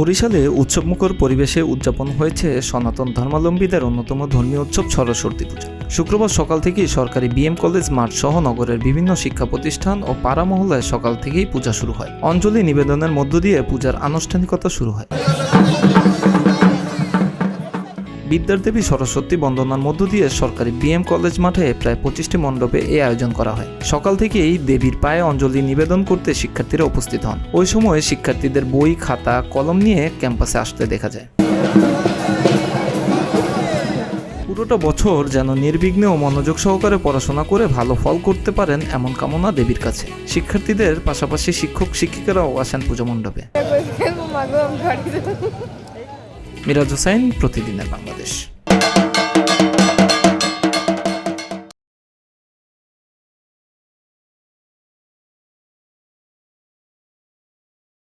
বরিশালে উৎসবমুখর পরিবেশে উদযাপন হয়েছে সনাতন ধর্মাবলম্বীদের অন্যতম ধর্মীয় উৎসব সরস্বতী পূজা। শুক্রবার সকাল থেকেই সরকারি বিএম কলেজ মাঠ সহ নগরের বিভিন্ন শিক্ষা প্রতিষ্ঠান ও পাড়া মহল্লায় সকাল থেকেই পূজা শুরু হয়। অঞ্জলি নিবেদনের মধ্য দিয়ে পূজার আনুষ্ঠানিকতা শুরু হয়। বিদ্যাদেবী সরস্বতী বন্দনার মধ্য দিয়ে সরকারি বিএম কলেজ মাঠে প্রায় 25টি মণ্ডপে এই আয়োজন করা হয়। সকাল থেকেই দেবীর পায়ে অঞ্জলি নিবেদন করতে শিক্ষার্থীরা উপস্থিত হন। ওই সময় শিক্ষার্থীদের বই, খাতা, কলম নিয়ে ক্যাম্পাসে আসতে দেখা যায়। পুরোটা বছর যেন নির্বিঘ্নে ও মনোযোগ সহকারে পড়াশোনা করে ভালো ফল করতে পারেন এমন কামনা দেবীর কাছে। শিক্ষার্থীদের পাশাপাশি শিক্ষক শিক্ষিকারাও আসেন পূজা মণ্ডপে। মিরাজ হোসাইন, প্রতিদিনের বাংলাদেশ।